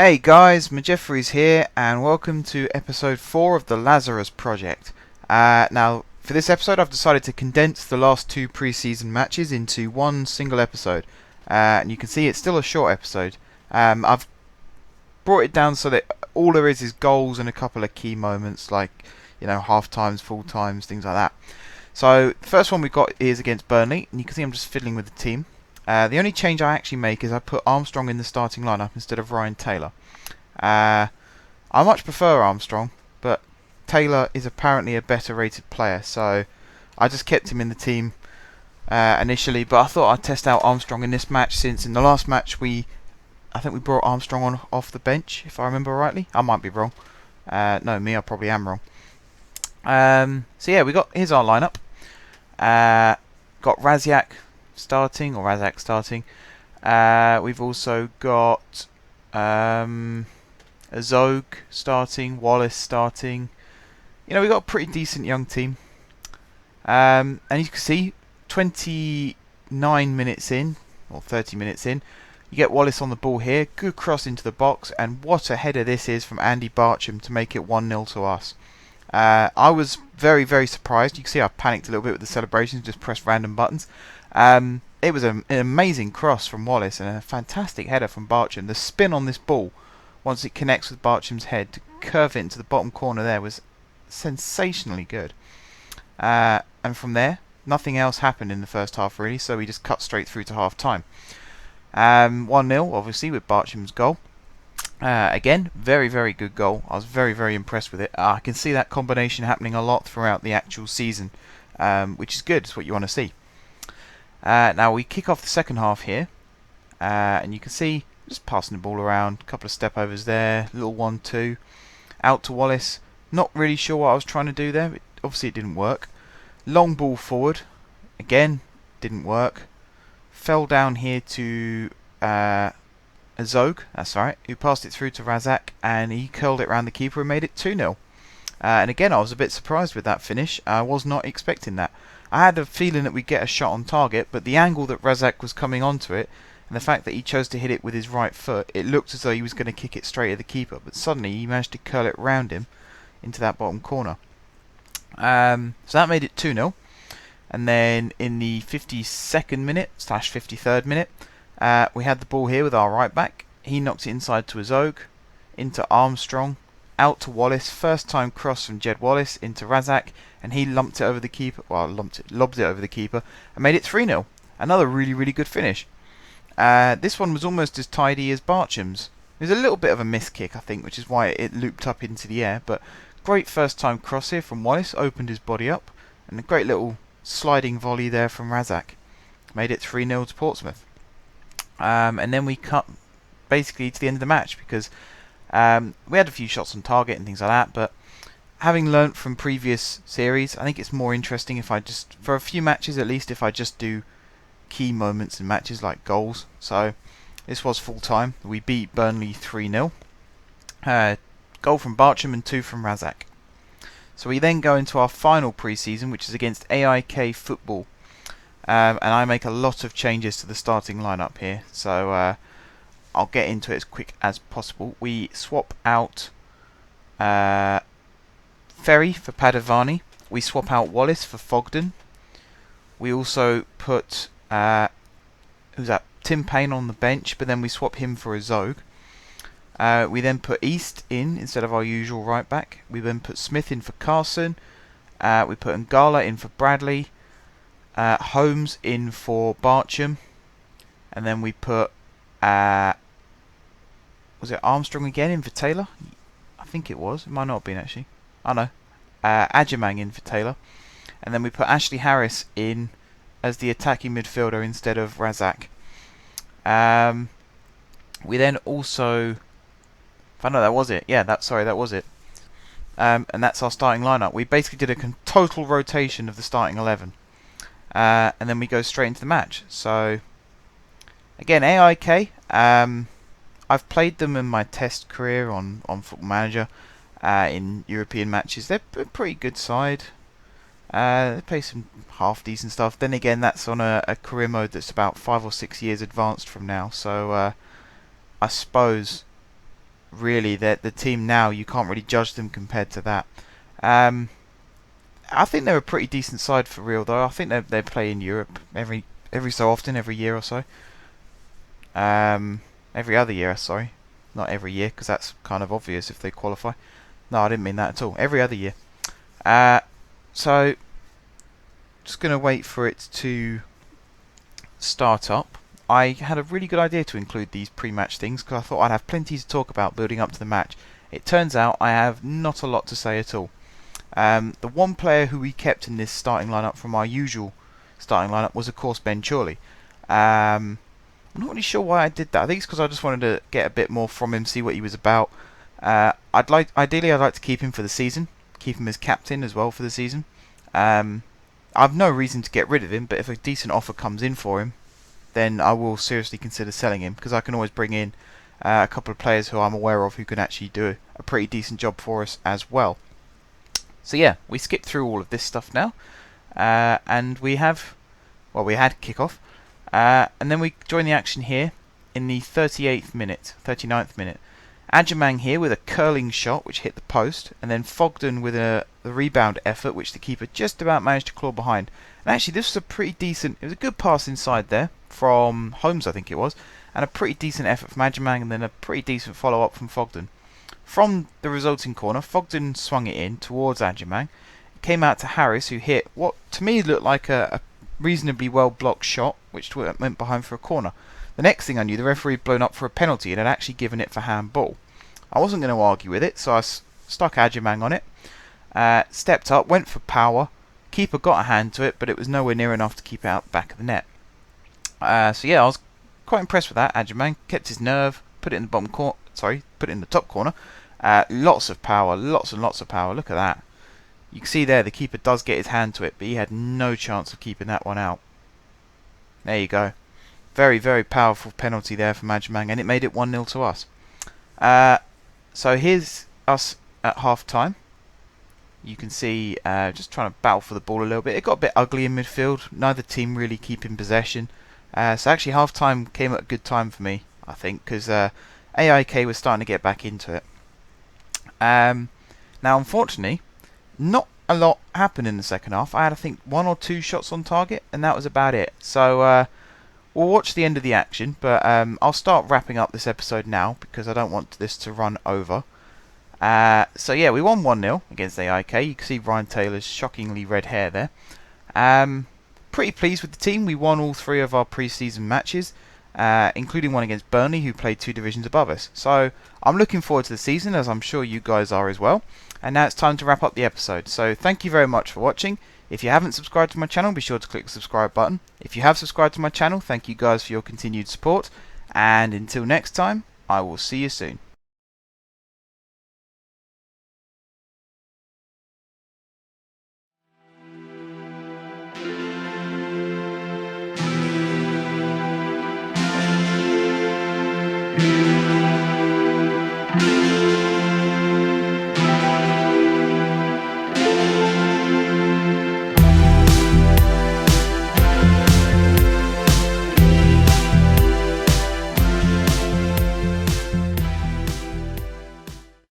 Hey guys, Majeffries here, and welcome to episode 4 of the Lazarus project. Now, for this episode, I've decided to condense the last two pre-season matches into one single episode, and you can see it's still a short episode. I've brought it down so that all there is goals and a couple of key moments, like half times, full times, things like that. So the first one we got is against Burnley, and you can see I'm just fiddling with the team. The only change I actually make is I put Armstrong in the starting lineup instead of Ryan Taylor. I much prefer Armstrong, but Taylor is apparently a better rated player, so I just kept him in the team initially. But I thought I'd test out Armstrong in this match, since in the last match I think we brought Armstrong on off the bench, if I remember rightly. I might be wrong. I probably am wrong. So yeah, here's our lineup. Got Razak starting. We've also got Azog starting, Wallace starting. We've got a pretty decent young team. And you can see 29 minutes in, or 30 minutes in, you get Wallace on the ball here. Good cross into the box, and what a header this is from Andy Barcham to make it 1-0 to us. I was very, very surprised. You can see I panicked a little bit with the celebrations, just pressed random buttons. It was an amazing cross from Wallace and a fantastic header from Barcham. The spin on this ball, once it connects with Barcham's head, to curve it into the bottom corner there was sensationally good. And from there, nothing else happened in the first half really, so we just cut straight through to half time. 1-0 obviously with Barcham's goal. Again, very, very good goal. I was very, very impressed with it. I can see that combination happening a lot throughout the actual season, which is good. It's what you want to see. Now we kick off the second half here, and you can see just passing the ball around, a couple of step overs there, little 1-2, out to Wallace. Not really sure what I was trying to do there. Obviously it didn't work. Long ball forward, again didn't work. Fell down here to Azog, that's right, who passed it through to Razak, and he curled it round the keeper and made it 2-0. And again, I was a bit surprised with that finish. I was not expecting that. I had a feeling that we'd get a shot on target, but the angle that Razak was coming onto it, and the fact that he chose to hit it with his right foot, it looked as though he was going to kick it straight at the keeper, but suddenly he managed to curl it round him into that bottom corner. So that made it 2-0. And then in the 52nd minute / 53rd minute, we had the ball here with our right back. He knocked it inside to Azog, into Armstrong, out to Wallace. First time cross from Jed Wallace into Razak, and he lobbed it over the keeper, and made it 3-0. Another really, really good finish. This one was almost as tidy as Barcham's. There's a little bit of a miss kick, I think, which is why it looped up into the air, but great first time cross here from Wallace, opened his body up, and a great little sliding volley there from Razak. Made it 3-0 to Portsmouth. And then we cut basically to the end of the match, because we had a few shots on target and things like that, but having learnt from previous series, I think it's more interesting if I just, for a few matches at least, if I just do key moments in matches like goals. So this was full time. We beat Burnley 3-0. Goal from Barcham and 2 from Razak. So we then go into our final pre-season, which is against AIK Football. And I make a lot of changes to the starting lineup here, so I'll get into it as quick as possible. We swap out Ferry for Padovani. We swap out Wallace for Fogden. We also put Tim Payne on the bench, but then we swap him for Azog. We then put East in instead of our usual right back. We then put Smith in for Carson. We put Ngala in for Bradley. Holmes in for Barcham. And then we put was it Armstrong again in for Taylor? I think it was. It might not have been actually. Oh no. Ajamang in for Taylor. And then we put Ashley Harris in as the attacking midfielder instead of Razak. We then also, that was it. Yeah, that was it. And that's our starting lineup. We basically did a total rotation of the starting 11. And then we go straight into the match. So again, AIK. I've played them in my test career on Football Manager in European matches. They're a pretty good side. They play some half decent stuff. Then again, that's on a career mode that's about 5 or 6 years advanced from now. So I suppose really, the team now, you can't really judge them compared to that. I think they're a pretty decent side for real, though. I think they play in Europe every so often, every year or so. Every other year, sorry, not every year, because that's kind of obvious if they qualify. No, I didn't mean that at all. Every other year. So just gonna wait for it to start up. I had a really good idea to include these pre-match things because I thought I'd have plenty to talk about building up to the match. It turns out I have not a lot to say at all. The one player who we kept in this starting lineup from our usual starting lineup was, of course, Ben Chorley. I'm not really sure why I did that. I think it's because I just wanted to get a bit more from him, see what he was about. Ideally, I'd like to keep him for the season, keep him as captain as well for the season. I've no reason to get rid of him, but if a decent offer comes in for him, then I will seriously consider selling him, because I can always bring in a couple of players who I'm aware of who can actually do a pretty decent job for us as well. So yeah, we skipped through all of this stuff now, and we had kickoff, and then we join the action here in the 39th minute. Adjamang here with a curling shot which hit the post, and then Fogden with the rebound effort which the keeper just about managed to claw behind. And actually this was a pretty decent, it was a good pass inside there from Holmes, I think it was, and a pretty decent effort from Adjamang, and then a pretty decent follow up from Fogden. From the resulting corner, Fogden swung it in towards Adjamang. It came out to Harris, who hit what to me looked like a reasonably well blocked shot, which went behind for a corner. The next thing I knew, the referee had blown up for a penalty and had actually given it for handball. I wasn't going to argue with it, so I stuck Adjamang on it. Stepped up, went for power. Keeper got a hand to it, but it was nowhere near enough to keep it out the back of the net. So yeah, I was quite impressed with that. Adjamang kept his nerve, put it in the top corner. Lots of power, lots and lots of power. Look at that. You can see there the keeper does get his hand to it, but he had no chance of keeping that one out. There you go. Very, very powerful penalty there from Adjamang, and it made it 1-0 to us. So here's us at half time. You can see just trying to battle for the ball a little bit. It got a bit ugly in midfield. Neither team really keeping possession. So actually half time came at a good time for me, I think, because AIK was starting to get back into it. Now unfortunately, not a lot happened in the second half. I had, I think, 1 or 2 shots on target, and that was about it. So we'll watch the end of the action, but I'll start wrapping up this episode now because I don't want this to run over. So yeah, we won 1-0 against AIK. You can see Ryan Taylor's shockingly red hair there. Pretty pleased with the team. We won all 3 of our pre-season matches, including one against Burnley, who played 2 divisions above us. So I'm looking forward to the season, as I'm sure you guys are as well. And now it's time to wrap up the episode. So thank you very much for watching. If you haven't subscribed to my channel, be sure to click the subscribe button. If you have subscribed to my channel, thank you guys for your continued support. And until next time, I will see you soon.